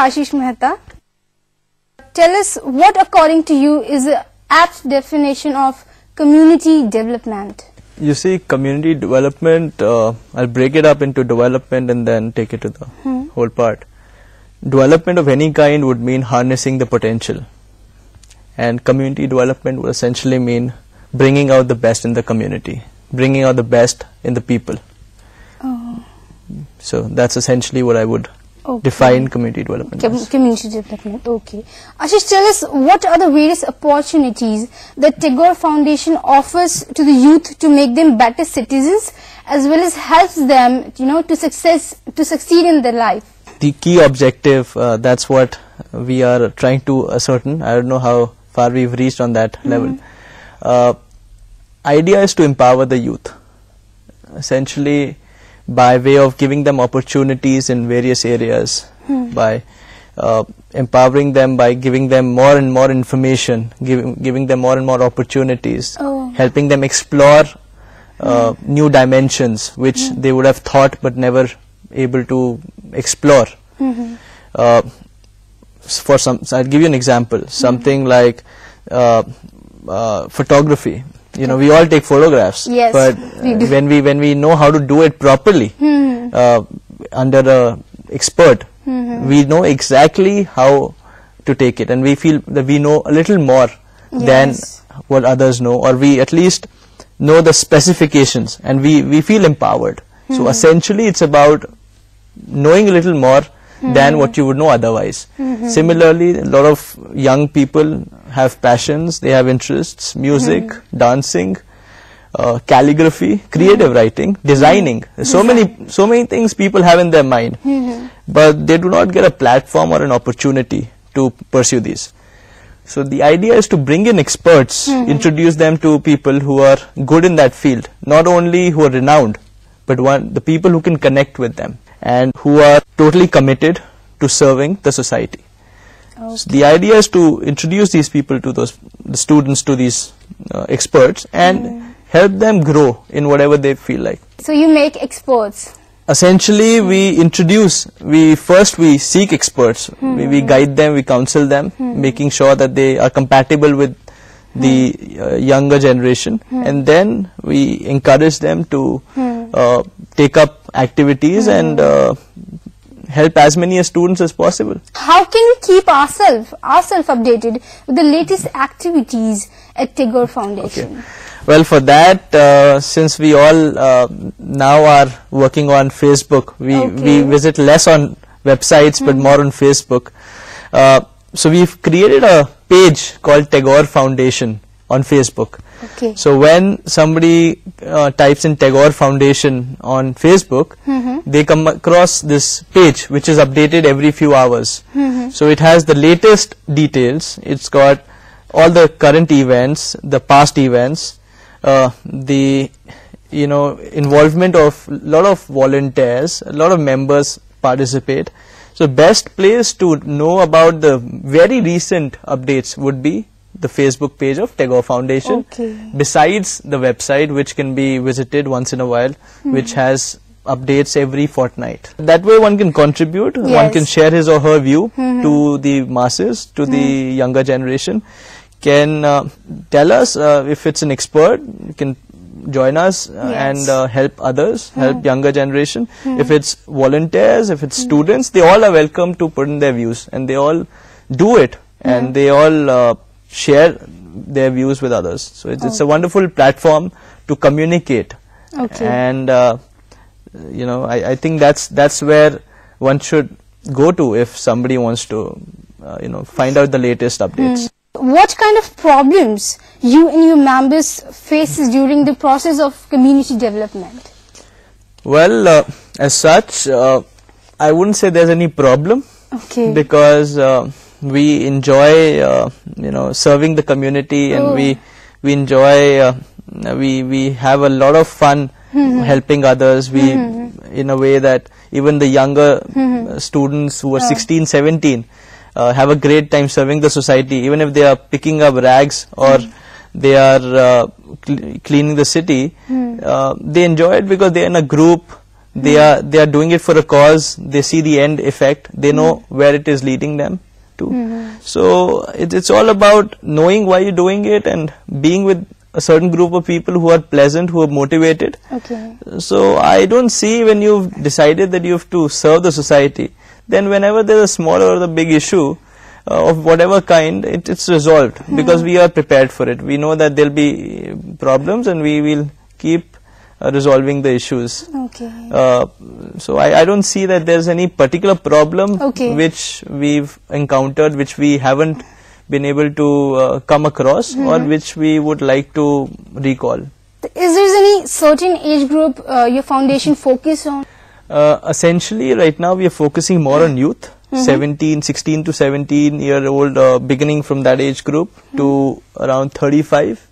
Ashish Mehta. Tell us what, according to you, is the apt definition of community development? You see, community development, I'll break it up into development and then take it to the whole part. Development of any kind would mean harnessing the potential. And community development would essentially mean bringing out the best in the community, bringing out the best in the people. Oh. So that's essentially what I would define community development as. Community development, okay. Ashish, tell us what are the various opportunities that Tagore Foundation offers to the youth to make them better citizens, as well as helps them, to succeed in their life. The key objective, that's what we are trying to ascertain. I don't know how far we've reached on that level. Idea is to empower the youth, essentially by way of giving them opportunities in various areas, by empowering them, by giving them more and more information, giving them more and more opportunities, helping them explore new dimensions which they would have thought but never able to explore. I'll give you an example, something like photography. We all take photographs, yes, but when we know how to do it properly under an expert, we know exactly how to take it, and we feel that we know a little more than what others know, or we at least know the specifications, and we feel empowered. So essentially it's about knowing a little more than what you would know otherwise. Similarly, a lot of young people have passions, they have interests: music, dancing, calligraphy, creative writing, designing. So many things people have in their mind, but they do not get a platform or an opportunity to pursue these. So the idea is to bring in experts, introduce them to people who are good in that field, not only who are renowned, but the people who can connect with them and who are totally committed to serving the society. So the idea is to introduce these people to the students, to these experts, and help them grow in whatever they feel like. So you make experts? Essentially, we first seek experts. We guide them, we counsel them, making sure that they are compatible with the younger generation, and then we encourage them to take up activities and help as many students as possible. How can we keep ourselves updated with the latest activities at Tagore Foundation? Okay. Well, for that, since we all now are working on Facebook, we visit less on websites but more on Facebook. So we've created a page called Tagore Foundation on Facebook. Okay. So when somebody types in Tagore Foundation on Facebook, they come across this page which is updated every few hours. So it has the latest details. It's got all the current events, the past events, the involvement of a lot of volunteers, a lot of members participate. So best place to know about the very recent updates would be the Facebook page of Tagore Foundation, besides the website, which can be visited once in a while, which has updates every fortnight. That way one can contribute, one can share his or her view to the masses, to the younger generation, can tell us if it's an expert, can join us and help others, help younger generation. If it's volunteers, if it's students, they all are welcome to put in their views, and they all do it, and they all share their views with others. So it's a wonderful platform to communicate, and I think that's where one should go to if somebody wants to find out the latest updates. What kind of problems you and your members faces during the process of community development? Well, as such, I wouldn't say there's any problem, because we enjoy serving the community, and we enjoy we have a lot of fun helping others. We in a way that even the younger students who are 16, 17 have a great time serving the society, even if they are picking up rags or they are cleaning the city. They enjoy it because they are in a group, They are doing it for a cause. They see the end effect. They know where it is leading them to. So it's all about knowing why you're doing it and being with a certain group of people who are pleasant, who are motivated. Okay. So I don't see, when you've decided that you have to serve the society, then whenever there's a small or the big issue of whatever kind, it's resolved because we are prepared for it. We know that there'll be problems and we will keep resolving the issues. Okay. So I don't see that there's any particular problem Okay. which we've encountered, which we haven't been able to come across or which we would like to recall. Is there any certain age group your foundation focus on? Essentially, right now we are focusing more on youth, 16 to 17 year old, beginning from that age group to around 35.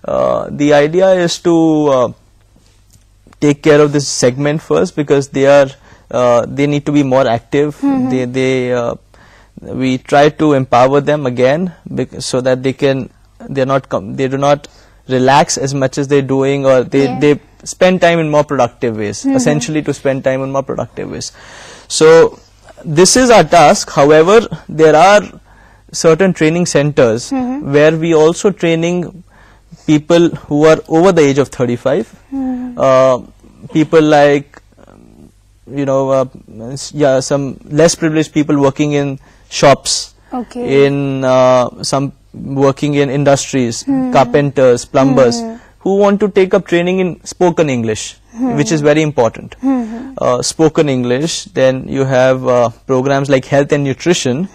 The idea is to take care of this segment first because they need to be more active. We try to empower them again so that they do not relax as much as they're doing, or they spend time in more productive ways, essentially to spend time in more productive ways. So this is our task. However, there are certain training centers where we also training people who are over the age of 35, people like some less privileged people working in shops, in some working in industries, carpenters, plumbers, who want to take up training in spoken English, which is very important. Spoken English. Then you have programs like health and nutrition.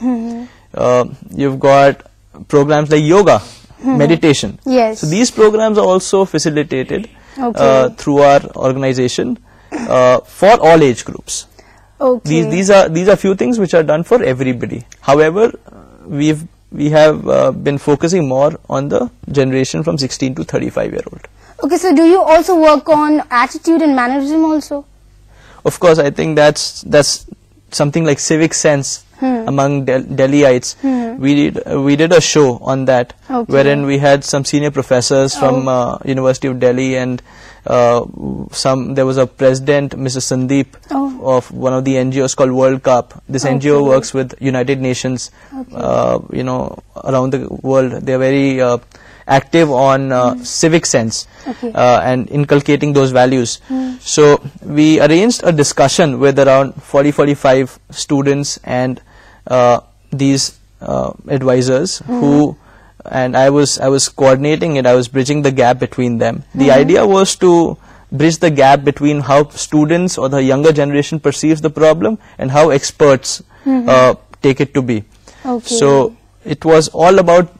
You've got programs like yoga, meditation. Yes. So these programs are also facilitated through our organization for all age groups. Okay. These are few things which are done for everybody. However, we have been focusing more on the generation from 16 to 35 year old. Okay, so do you also work on attitude and mannerism also? Of course, I think that's something like civic sense among Delhiites. We did a show on that, wherein we had some senior professors from University of Delhi, and there was a president, Mr. Sandeep, of one of the NGOs called World Cup. This NGO works with United Nations, around the world. They are very active on civic sense and inculcating those values. So we arranged a discussion with around 40-45 students and these advisors and I was coordinating it. I was bridging the gap between them. The idea was to bridge the gap between how students or the younger generation perceives the problem and how experts take it to be. So it was all about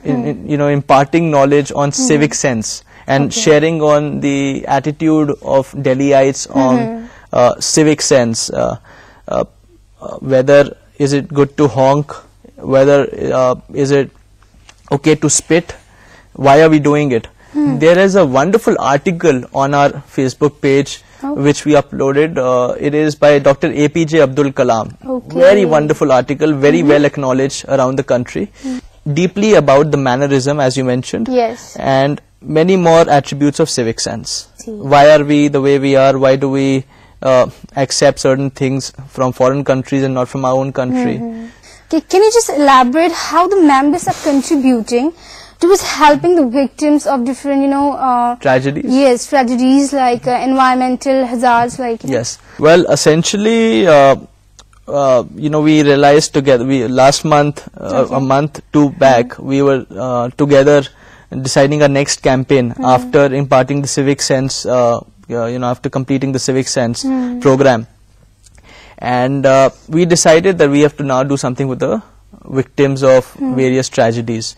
imparting knowledge on civic sense and sharing on the attitude of Delhiites on civic sense, whether is it good to honk, whether is it okay to spit, why are we doing it. There is a wonderful article on our Facebook page which we uploaded. It is by Dr. APJ Abdul Kalam. Very wonderful article, very well acknowledged around the country. Deeply about the mannerism, as you mentioned, and many more attributes of civic sense. Why are we the way we are? Why do we accept certain things from foreign countries and not from our own country? Okay, can you just elaborate how the members are contributing towards helping the victims of different, tragedies? Yes, tragedies like environmental hazards, like. Yes. Well, essentially, we realized together. Last month, a month back, we were together deciding our next campaign after imparting the civic sense. After completing the civic sense program, and we decided that we have to now do something with the victims of various tragedies.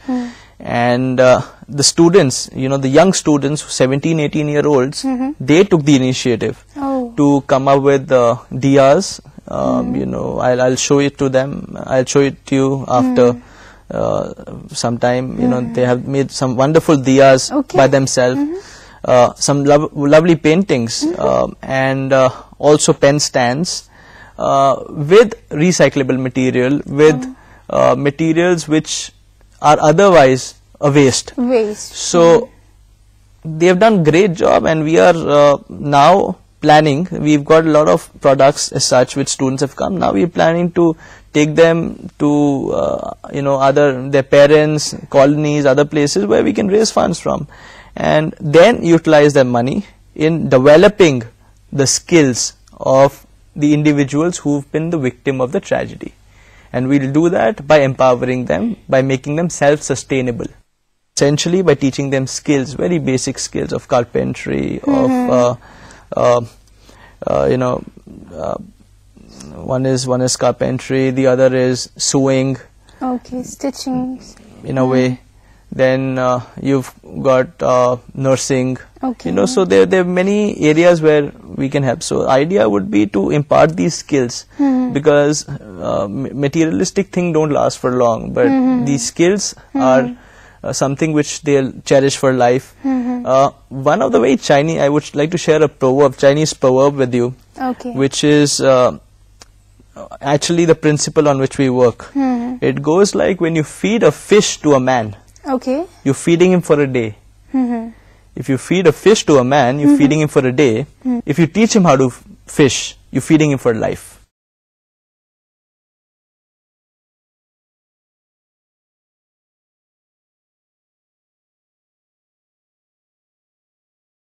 And the students, the young students, 17-18 year olds, they took the initiative to come up with diyas. I'll show it to them. I'll show it to you after some time. They have made some wonderful diyas by themselves. Some lovely paintings and also pen stands with recyclable material, with materials which are otherwise a waste. So they have done great job, and we are now planning. We've got a lot of products as such which students have come. Now we're planning to take them to their parents, colonies, other places where we can raise funds from, and then utilize their money in developing the skills of the individuals who've been the victim of the tragedy. And we'll do that by empowering them, by making them self-sustainable. Essentially by teaching them skills, very basic skills of carpentry, of one is carpentry, the other is sewing. Okay, stitching. In a way. Then you've got nursing. Okay. So there are many areas where we can help. So idea would be to impart these skills, because materialistic things don't last for long, but these skills are something which they'll cherish for life. One of the very Chinese, I would like to share a Chinese proverb with you, which is actually the principle on which we work. It goes like, when you feed a fish to a man, you're feeding him for a day. If you feed a fish to a man, you're feeding him for a day. If you teach him how to fish, you're feeding him for life.